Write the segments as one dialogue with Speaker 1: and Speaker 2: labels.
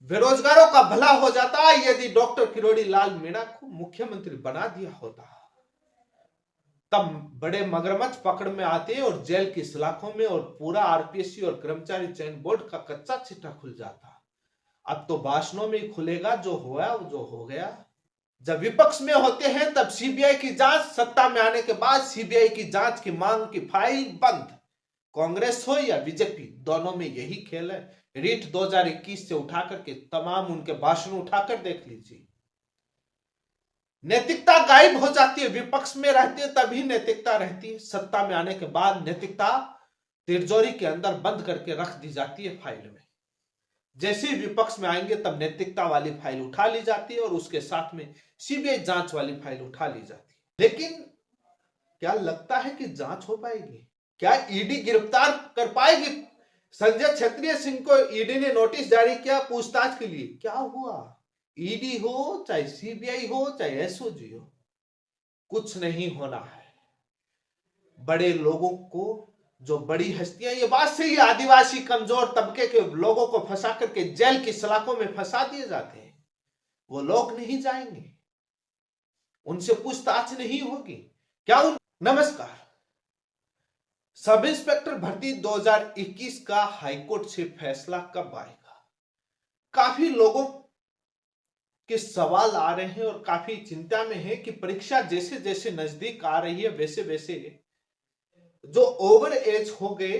Speaker 1: बेरोजगारों का भला हो जाता यदि डॉक्टर किरोड़ी लाल मीणा को मुख्यमंत्री बना दिया होता। तब बड़े मगरमच्छ पकड़ में आते और जेल की सलाखों में और पूरा आरपीएससी और कर्मचारी चयन बोर्ड का कच्चा चिट्ठा खुल जाता। अब तो भाषणों में ही खुलेगा, जो हुआ वो जो हो गया। जब विपक्ष में होते हैं तब सीबीआई की जांच, सत्ता में आने के बाद सीबीआई की जांच की मांग की फाइल बंद। कांग्रेस हो या बीजेपी, दोनों में यही खेल है। रीट 2021 से उठाकर के तमाम उनके भाषण उठाकर देख लीजिए। नैतिकता गायब हो जाती है। विपक्ष में रहते हैं तभी नैतिकता रहती है, सत्ता में आने के बाद नैतिकता तिरजोरी के अंदर बंद करके रख दी जाती है फाइल में। जैसे ही विपक्ष में आएंगे तब नैतिकता वाली फाइल उठा ली जाती है और उसके साथ में सीबीआई जांच वाली फाइल उठा ली जाती है। लेकिन क्या लगता है कि जांच हो पाएगी? क्या ईडी गिरफ्तार कर पाएगी? संजय क्षत्रिय सिंह को ईडी ने नोटिस जारी किया पूछताछ के लिए। क्या हुआ? ईडी हो चाहे सीबीआई हो चाहे एसओजी हो, कुछ नहीं होना है। बड़े लोगों को, जो बड़ी हस्तियां, ये बात सही, आदिवासी कमजोर तबके के लोगों को फंसा करके जेल की सलाखों में फंसा दिए जाते हैं। वो लोग नहीं जाएंगे, उनसे पूछताछ नहीं होगी क्या? नमस्कार। सब इंस्पेक्टर भर्ती 2021 का हाईकोर्ट से फैसला कब आएगा? काफी लोगों के सवाल आ रहे हैं और काफी चिंता में है कि परीक्षा जैसे जैसे नजदीक आ रही है वैसे वैसे जो ओवर एज हो गए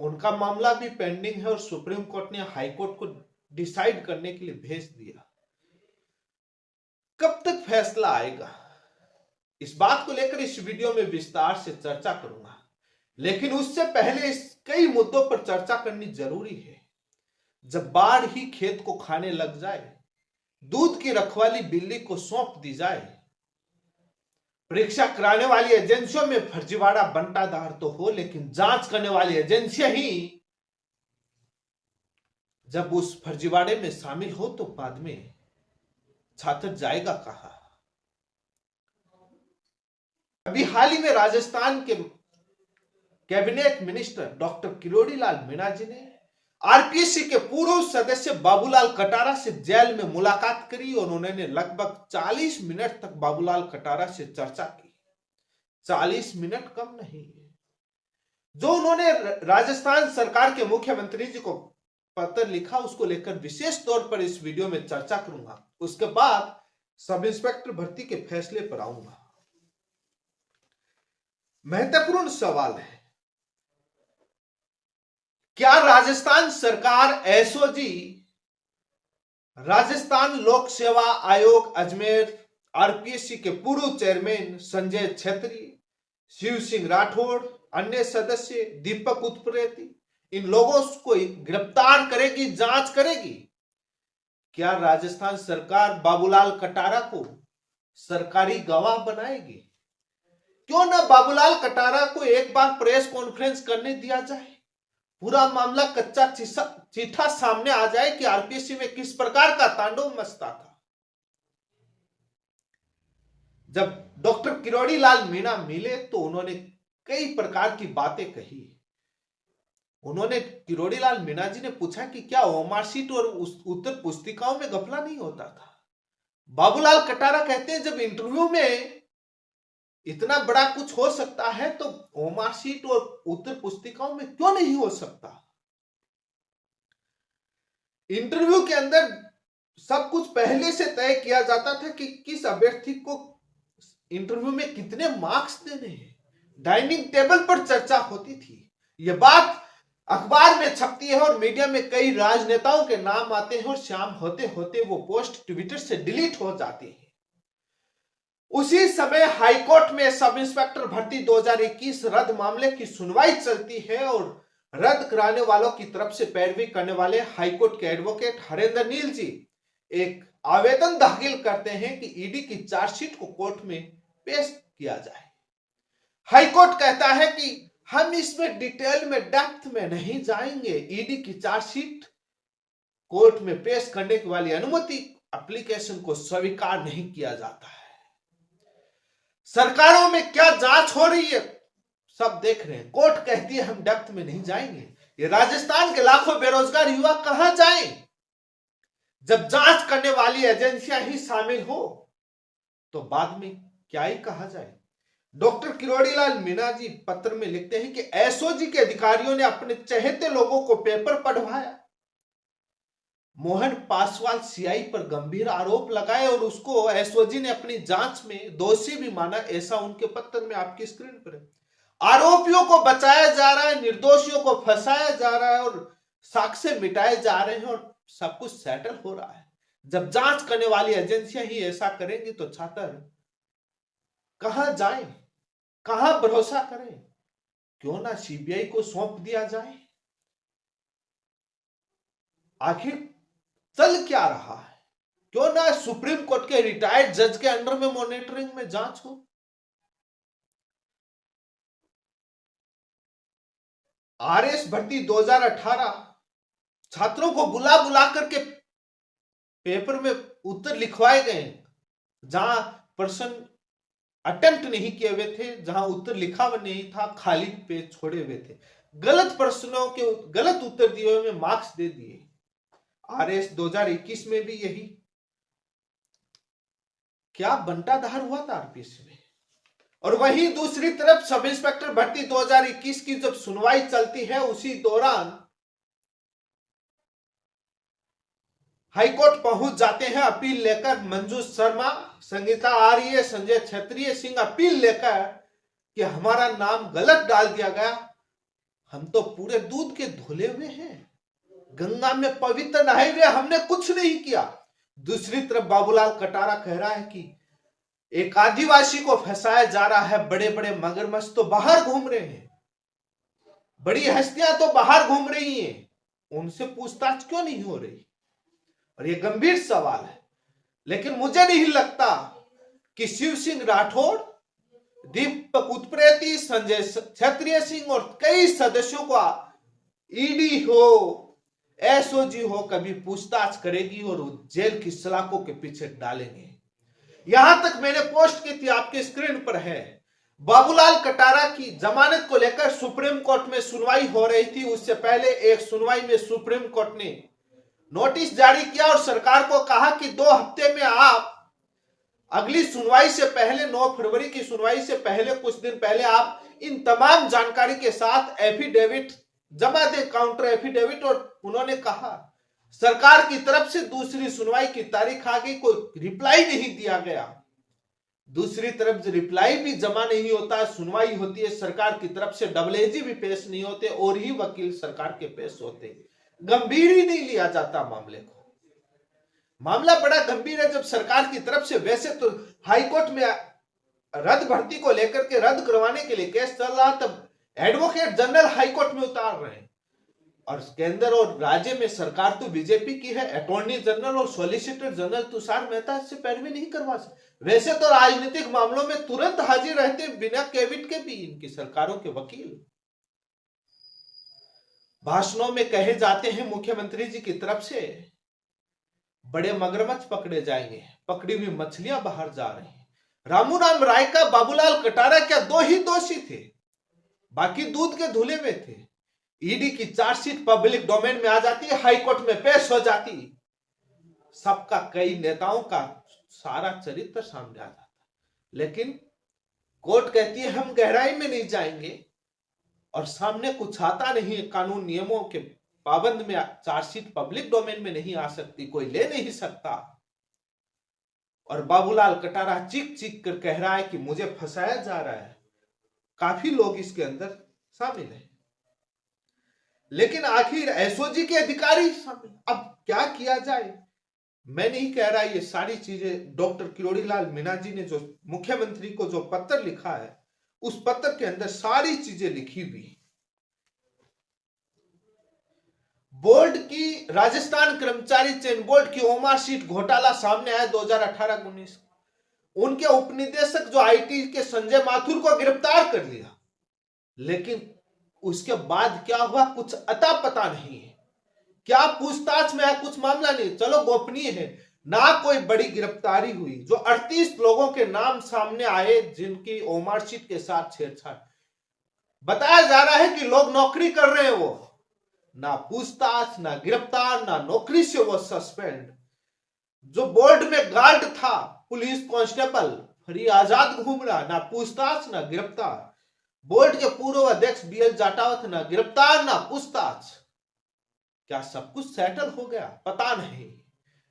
Speaker 1: उनका मामला भी पेंडिंग है और सुप्रीम कोर्ट ने हाई कोर्ट को डिसाइड करने के लिए भेज दिया। कब तक फैसला आएगा, इस बात को लेकर इस वीडियो में विस्तार से चर्चा करूंगा। लेकिन उससे पहले इस कई मुद्दों पर चर्चा करनी जरूरी है। जब बाढ़ ही खेत को खाने लग जाए, दूध की रखवाली बिल्ली को सौंप दी जाए, परीक्षा कराने वाली एजेंसियों में फर्जीवाड़ा बंटाधार तो हो, लेकिन जांच करने वाली एजेंसियां ही जब उस फर्जीवाड़े में शामिल हो तो बाद में छात्र जाएगा कहां? अभी हाल ही में राजस्थान के cabinet minister doctor Kirori Lal Meena जी ने आरपीएससी के पूर्व सदस्य बाबूलाल कटारा से जेल में मुलाकात करी और उन्होंने लगभग 40 मिनट तक बाबूलाल कटारा से चर्चा की। 40 मिनट कम नहीं है। जो उन्होंने राजस्थान सरकार के मुख्यमंत्री जी को पत्र लिखा, उसको लेकर विशेष तौर पर इस वीडियो में चर्चा करूंगा। उसके बाद सब इंस्पेक्टर भर्ती के फैसले पर आऊंगा। महत्वपूर्ण सवाल है, क्या राजस्थान सरकार एसओजी, राजस्थान लोक सेवा आयोग अजमेर, आरपीएससी के पूर्व चेयरमैन संजय छेत्री, शिव सिंह राठौड़, अन्य सदस्य दीपक उत्प्रेती, इन लोगों को गिरफ्तार करेगी, जांच करेगी? क्या राजस्थान सरकार बाबूलाल कटारा को सरकारी गवाह बनाएगी? क्यों ना बाबूलाल कटारा को एक बार प्रेस कॉन्फ्रेंस करने दिया जाए, पूरा मामला कच्चा चिट्ठा सामने आ जाए कि आरपीएससी में किस प्रकार का तांडव मचता था। जब डॉक्टर किरोड़ी लाल मीणा मिले तो उन्होंने कई प्रकार की बातें कही। उन्होंने, किरोड़ी लाल मीणा जी ने पूछा कि क्या ओमारशीट और उत्तर पुस्तिकाओं में घपला नहीं होता था? बाबूलाल कटारा कहते हैं जब इंटरव्यू में इतना बड़ा कुछ हो सकता है तो ओमारशीट और उत्तर पुस्तिकाओं में क्यों नहीं हो सकता? इंटरव्यू के अंदर सब कुछ पहले से तय किया जाता था कि किस अभ्यर्थी को इंटरव्यू में कितने मार्क्स देने हैं। डाइनिंग टेबल पर चर्चा होती थी। यह बात अखबार में छपती है और मीडिया में कई राजनेताओं के नाम आते हैं और शाम होते होते वो पोस्ट ट्विटर से डिलीट हो जाती है। उसी समय हाईकोर्ट में सब इंस्पेक्टर भर्ती 2021 रद्द मामले की सुनवाई चलती है और रद्द कराने वालों की तरफ से पैरवी करने वाले हाईकोर्ट के एडवोकेट हरेंद्र नील जी एक आवेदन दाखिल करते हैं कि ईडी की चार्जशीट को कोर्ट में पेश किया जाए। हाईकोर्ट कहता है कि हम इसमें डिटेल में, डेप्थ में नहीं जाएंगे। ईडी की चार्जशीट कोर्ट में पेश करने की वाली अनुमति एप्लीकेशन को स्वीकार नहीं किया जाता है। सरकारों में क्या जांच हो रही है सब देख रहे हैं। कोर्ट कहती है हम डेप्थ में नहीं जाएंगे। ये राजस्थान के लाखों बेरोजगार युवा कहां जाएं? जब जांच करने वाली एजेंसियां ही शामिल हो तो बाद में क्या ही कहा जाए। डॉक्टर किरोड़ीलाल मीणा जी पत्र में लिखते हैं कि एसओजी के अधिकारियों ने अपने चहेते लोगों को पेपर पढ़वाया, मोहन पासवान सीआई पर गंभीर आरोप लगाए और उसको एसओजी ने अपनी जांच में दोषी भी माना, ऐसा उनके पत्र में आपकी स्क्रीन पर है। आरोपियों को बचाया जा रहा है, निर्दोषियों को फंसाया जा रहा है और साक्ष्य मिटाए जा रहे हैं और सब कुछ सेटल हो रहा है। जब जांच करने वाली एजेंसियां ही ऐसा करेंगी तो छात्र कहां जाएं, कहां भरोसा करें? क्यों ना सीबीआई को सौंप दिया जाए। आखिर चल क्या रहा है? क्यों ना सुप्रीम कोर्ट के रिटायर्ड जज के अंडर में मॉनिटरिंग में जांच हो। आरएस भर्ती 2018 छात्रों को बुला बुला करके पेपर में उत्तर लिखवाए गए, जहां प्रश्न अटेम्प्ट नहीं किए हुए थे, जहां उत्तर लिखा हुआ नहीं था, खाली पेज छोड़े हुए थे, गलत प्रश्नों के गलत उत्तर दिए हुए में मार्क्स दे दिए। आरएस 2021 में भी यही क्या बंटाधार हुआ था आरपीएससी में। और वहीं दूसरी तरफ सब इंस्पेक्टर भर्ती 2021 की जब सुनवाई चलती है, उसी दौरान हाईकोर्ट पहुंच जाते हैं अपील लेकर। मंजू शर्मा, संगीता आर्य, संजय क्षत्रिय सिंह अपील लेकर कि हमारा नाम गलत डाल दिया गया, हम तो पूरे दूध के धुले हुए हैं, गंगा में पवित्र नहाए हुए, हमने कुछ नहीं किया। दूसरी तरफ बाबूलाल कटारा कह रहा है कि एक आदिवासी को फंसाया जा रहा है, बड़े बड़े मगरमच्छ तो बाहर घूम रहे हैं, बड़ी हस्तियां तो बाहर घूम रही हैं, उनसे पूछताछ क्यों नहीं हो रही? और ये गंभीर सवाल है। लेकिन मुझे नहीं लगता कि शिव सिंह राठौड़, दीपक उत्प्रेती, संजय क्षत्रिय सिंह और कई सदस्यों को ईडी हो, एसओजी हो, कभी पूछताछ करेगी और जेल की सलाखों के पीछे डालेंगे। यहां तक मैंने पोस्ट की थी, आपके स्क्रीन पर है, बाबूलाल कटारा की जमानत को लेकर सुप्रीम कोर्ट में सुनवाई हो रही थी। उससे पहले एक सुनवाई में सुप्रीम कोर्ट ने नोटिस जारी किया और सरकार को कहा कि 2 हफ्ते में आप अगली सुनवाई से पहले, 9 फरवरी की सुनवाई से पहले, कुछ दिन पहले आप इन तमाम जानकारी के साथ एफिडेविट जमा दें, काउंटर एफिडेविट। और उन्होंने कहा सरकार की तरफ से दूसरी सुनवाई की तारीख आ गई, कोई रिप्लाई नहीं दिया गया। दूसरी तरफ रिप्लाई भी जमा नहीं होता, सुनवाई होती है, सरकार की तरफ से डबलएजी भी पेश नहीं होते और ही वकील सरकार के पेश होते, गंभीर ही नहीं लिया जाता मामले को। मामला बड़ा गंभीर है जब सरकार की तरफ से। वैसे तो हाईकोर्ट में रद्द भर्ती को लेकर के रद्द करवाने के लिए केस चल रहा, तब एडवोकेट जनरल हाईकोर्ट में उतार रहे हैं और केंद्र और राज्य में सरकार तो बीजेपी की है, अटॉर्नी जनरल और सॉलिसिटर जनरल तुषार मेहता से पैरवी नहीं करवा सकते। वैसे तो राजनीतिक मामलों में तुरंत हाजिर रहते बिना कैबिनेट के भी इनकी सरकारों के वकील। भाषणों में कहे जाते हैं मुख्यमंत्री जी की तरफ से बड़े मगरमच्छ पकड़े जाएंगे, पकड़ी हुई मछलियां बाहर जा रही हैं। रामूराम रायका, बाबूलाल कटारा क्या 2 ही दोषी थे, बाकी दूध के धुले में थे। ईडी की चार्जशीट पब्लिक डोमेन में आ जाती है, हाईकोर्ट में पेश हो जाती, सबका, कई नेताओं का सारा चरित्र सामने आ जाता, लेकिन कोर्ट कहती है हम गहराई में नहीं जाएंगे और सामने कुछ आता नहीं है, कानून नियमों के पाबंद में चार्जशीट पब्लिक डोमेन में नहीं आ सकती, कोई ले नहीं सकता। और बाबूलाल कटारा चीख चीख कर कह रहा है कि मुझे फंसाया जा रहा है। काफी लोग इसके अंदर शामिल हैं, लेकिन आखिर एसओजी के अधिकारी शामिल। अब क्या किया जाए? मैं नहीं कह रहा, ये सारी चीजें डॉक्टर किरोड़ीलाल मीणा जी ने जो मुख्यमंत्री को जो पत्र लिखा है, उस पत्र के अंदर सारी चीजें लिखी हुई। बोर्ड की, राजस्थान कर्मचारी चयन बोर्ड की ओमार सीट घोटाला सामने आया 2018-19। उनके उपनिदेशक जो आईटी के संजय माथुर को गिरफ्तार कर लिया, लेकिन उसके बाद क्या हुआ कुछ अता पता नहीं है। क्या पूछताछ में है, कुछ मामला नहीं, चलो गोपनीय है, ना कोई बड़ी गिरफ्तारी हुई। जो 38 लोगों के नाम सामने आए जिनकी ओमार सीट के साथ छेड़छाड़, बताया जा रहा है कि लोग नौकरी कर रहे हैं, वो ना पूछताछ, ना गिरफ्तार, ना नौकरी से वो सस्पेंड। जो बोर्ड में गार्ड था, पुलिस कांस्टेबल, फ्री आजाद घूम रहा, ना पूछताछ ना गिरफ्तार। बोर्ड के पूर्व अध्यक्ष बीएल जाटावत ना गिरफ्तार ना पूछताछ। क्या सब कुछ सेटल हो गया? पता नहीं।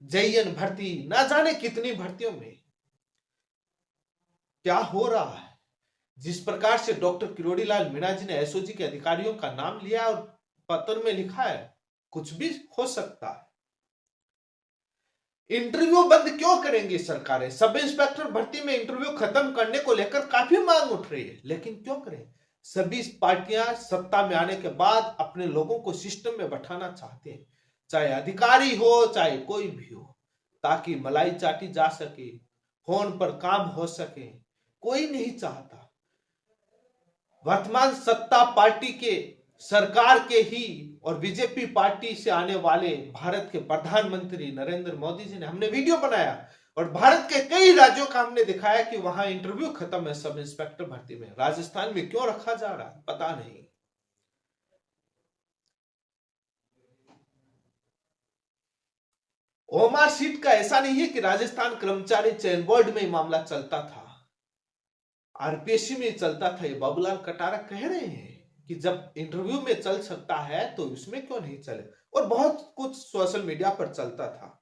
Speaker 1: जेईएन भर्ती, ना जाने कितनी भर्तियों में क्या हो रहा है। जिस प्रकार से डॉक्टर किरोड़ी लाल मीणा जी ने एसओजी के अधिकारियों का नाम लिया और पत्र में लिखा है, कुछ भी हो सकता है। इंटरव्यू बंद क्यों करेंगी सरकारें? सब इंस्पेक्टर भर्ती में इंटरव्यू खत्म करने को लेकर काफी मांग उठ रही है, लेकिन क्यों करें? सभी पार्टियां सत्ता में आने के बाद अपने लोगों को सिस्टम में बैठाना चाहते हैं, चाहे अधिकारी हो चाहे कोई भी हो, ताकि मलाई चाटी जा सके, फोन पर काम हो सके। कोई नहीं चाहता। वर्तमान सत्ता पार्टी के, सरकार के ही और बीजेपी पार्टी से आने वाले भारत के प्रधानमंत्री नरेंद्र मोदी जी ने, हमने वीडियो बनाया और भारत के कई राज्यों का हमने दिखाया कि वहां इंटरव्यू खत्म है सब इंस्पेक्टर भर्ती में। राजस्थान में क्यों रखा जा रहा है पता नहीं। ओमार सीट का ऐसा नहीं है कि राजस्थान कर्मचारी चयन बोर्ड में ही मामला चलता था, आरपीएससी में चलता था। ये बाबूलाल कटारा कह रहे हैं कि जब इंटरव्यू में चल सकता है तो इसमें क्यों नहीं चले। और बहुत कुछ सोशल मीडिया पर चलता था,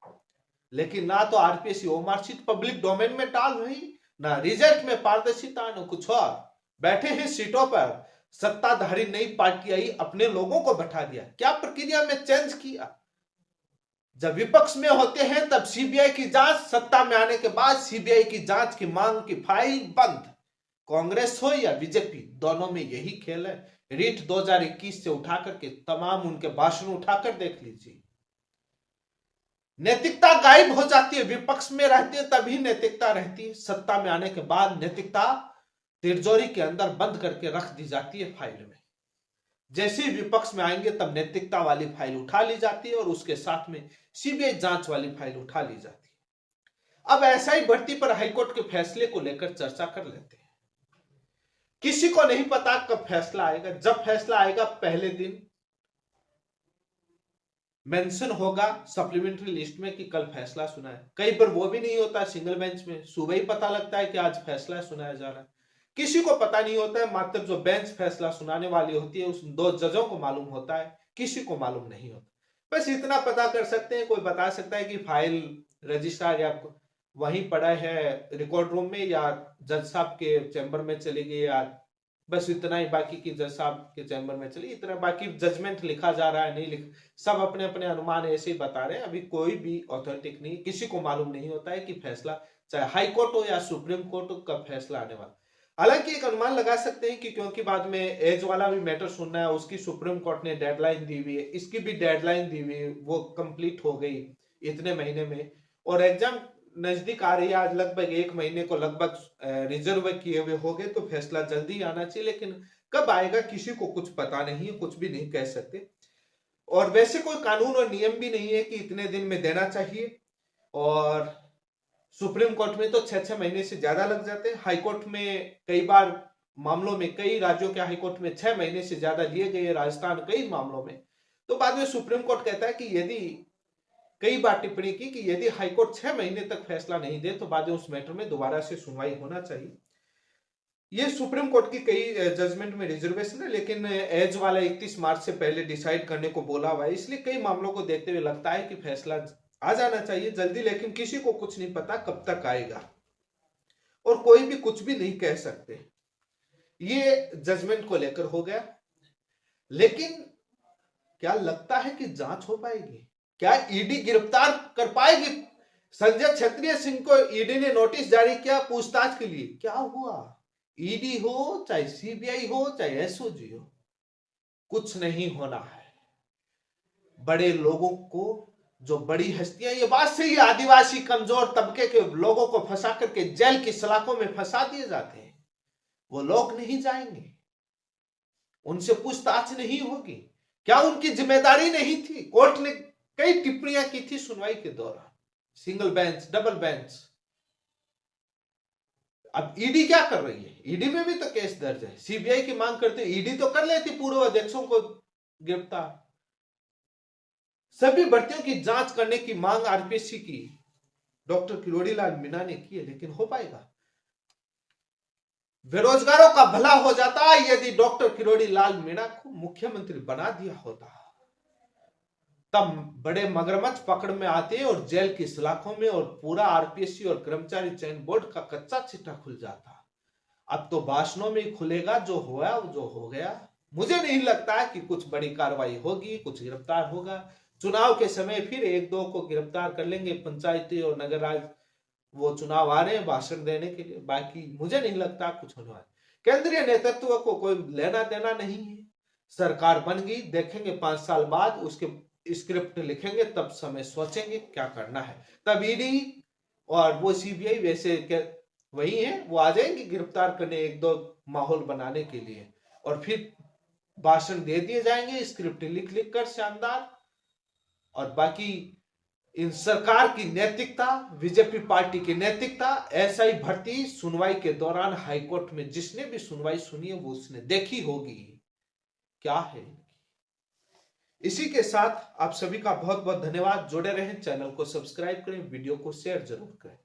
Speaker 1: लेकिन ना तो RPSC OMR sheet public domain में डाल हुई, ना रिजल्ट में पारदर्शिता, न कुछ और। बैठे हैं सीटों पर, सत्ताधारी नई पार्टी आई, अपने लोगों को बैठा दिया। क्या प्रक्रिया में चेंज किया? जब विपक्ष में होते हैं तब सीबीआई की जांच, सत्ता में आने के बाद सीबीआई की जांच की मांग की फाइल बंद। कांग्रेस हो या बीजेपी, दोनों में यही खेल है। रीट 2021 से उठा करके तमाम उनके भाषण उठाकर देख लीजिए। नैतिकता गायब हो जाती है। विपक्ष में रहते हैं तभी नैतिकता रहती है, सत्ता में आने के बाद नैतिकता तिरजोरी के अंदर बंद करके रख दी जाती है फाइल में। जैसे ही विपक्ष में आएंगे तब नैतिकता वाली फाइल उठा ली जाती है और उसके साथ में सीबीआई जांच वाली फाइल उठा ली जाती है। अब ऐसा ही भर्ती पर हाईकोर्ट के फैसले को लेकर चर्चा कर लेते हैं। किसी को नहीं पता कब फैसला आएगा। जब फैसला आएगा पहले दिन मेंशन होगा सप्लीमेंट्री लिस्ट में कि कल फैसला सुना है। कई बार वो भी नहीं होता, सिंगल बेंच में सुबह ही पता लगता है कि आज फैसला सुनाया जा रहा है। किसी को पता नहीं होता है, मात्र जो बेंच फैसला सुनाने वाली होती है उस 2 जजों को मालूम होता है, किसी को मालूम नहीं होता। बस इतना पता कर सकते हैं, कोई बता सकता है कि फाइल रजिस्ट्रार या वहीं पड़ा है रिकॉर्ड रूम में या जज साहब के चैम्बर में चली गई, या बस इतना ही बाकी की जज साहब के चैम्बर में चली, इतना बाकी जजमेंट लिखा जा रहा है नहीं लिखा, सब अपने अपने अनुमान ऐसे ही बता रहे हैं। अभी कोई भी ऑथेंटिक नहीं, किसी को मालूम नहीं होता है कि फैसला चाहे हाई कोर्ट हो या सुप्रीम कोर्ट हो कब फैसला आने वाला। हालांकि एक अनुमान लगा सकते हैं कि क्योंकि बाद में एज वाला भी मैटर सुनना है, उसकी सुप्रीम कोर्ट ने डेडलाइन दी हुई है, इसकी भी डेडलाइन दी हुई है, वो कंप्लीट हो गई इतने महीने में, और एग्जाम नजदीक आ रही है। आज लगभग 1 महीने को लगभग रिजर्व किए हुए हो गए, तो फैसला जल्दी आना चाहिए, लेकिन कब आएगा किसी को कुछ पता नहीं है, कुछ भी नहीं कह सकते। और वैसे कोई कानून और नियम भी नहीं है कि इतने दिन में देना चाहिए, और सुप्रीम कोर्ट में तो 6-6 महीने से ज्यादा लग जाते हैं। हाईकोर्ट में कई बार मामलों में, कई राज्यों के हाईकोर्ट में 6 महीने से ज्यादा लिए गए, राजस्थान कई मामलों में। तो बाद में सुप्रीम कोर्ट कहता है कि यदि कई बार टिप्पणी की कि यदि हाईकोर्ट 6 महीने तक फैसला नहीं दे तो बाद में उस मैटर में दोबारा से सुनवाई होना चाहिए। ये सुप्रीम कोर्ट की कई जजमेंट में रिजर्वेशन है, लेकिन एज वाला 31 मार्च से पहले डिसाइड करने को बोला हुआ है, इसलिए कई मामलों को देखते हुए लगता है कि फैसला आ जाना चाहिए जल्दी, लेकिन किसी को कुछ नहीं पता कब तक आएगा और कोई भी कुछ भी नहीं कह सकते। ये जजमेंट को लेकर हो गया, लेकिन क्या लगता है कि जांच हो पाएगी? क्या ईडी गिरफ्तार कर पाएगी? संजय क्षत्रिय सिंह को ईडी ने नोटिस जारी किया पूछताछ के लिए, क्या हुआ? ईडी हो चाहे सीबीआई हो चाहे एसओजी हो, कुछ नहीं होना है। बड़े लोगों को, जो बड़ी हस्तियां, ये बात सही है, आदिवासी कमजोर तबके के लोगों को फंसा करके जेल की सलाखों में फंसा दिए जाते हैं, वो लोग नहीं जाएंगे, उनसे पूछताछ नहीं होगी। क्या उनकी जिम्मेदारी नहीं थी? कोर्ट ने कई टिप्पणियां की थी सुनवाई के दौरान, सिंगल बेंच, डबल बेंच। अब ईडी क्या कर रही है? ईडी में भी तो केस दर्ज है, सीबीआई की मांग करते, ईडी तो कर लेती पूर्व अध्यक्षों को गिरफ्तार। सभी भर्तियों की जांच करने की मांग आरपीएससी की, डॉक्टर किरोड़ीलाल मीणा ने किए, लेकिन हो पाएगा? बेरोजगारों का भला हो जाता यदि डॉक्टर किरोड़ीलाल मीणा को मुख्यमंत्री बना दिया होता। तब बड़े मगरमच्छ पकड़ में आते और जेल की सलाखों में और पूरा आरपीएससी और कर्मचारी चयन बोर्ड का कच्चा चिट्ठा खुल जाता। अब तो भाषणों में खुलेगा, जो हुआ वो जो हो गया। मुझे नहीं लगता कि कुछ बड़ी कार्रवाई होगी, कुछ गिरफ्तार होगा। चुनाव के समय फिर एक दो को गिरफ्तार कर लेंगे, पंचायती और नगर राज वो चुनाव आ रहे हैं भाषण देने के लिए, बाकी मुझे नहीं लगता कुछ होने वाला। केंद्रीय नेतृत्व को कोई लेना देना नहीं है। सरकार बन गई, देखेंगे 5 साल बाद उसके स्क्रिप्ट लिखेंगे, तब समय सोचेंगे क्या करना है। तब ईडी और वो सीबीआई वैसे वही है, वो आ जाएंगे गिरफ्तार करने, एक दो माहौल बनाने के लिए, और फिर भाषण दे दिए जाएंगे स्क्रिप्ट लिख लिख कर शानदार। और बाकी इन सरकार की नैतिकता, बीजेपी पार्टी की नैतिकता, एसआई भर्ती सुनवाई के दौरान हाईकोर्ट में जिसने भी सुनवाई सुनी है वो उसने देखी होगी क्या है। इसी के साथ आप सभी का बहुत बहुत धन्यवाद। जुड़े रहें, चैनल को सब्सक्राइब करें, वीडियो को शेयर जरूर करें।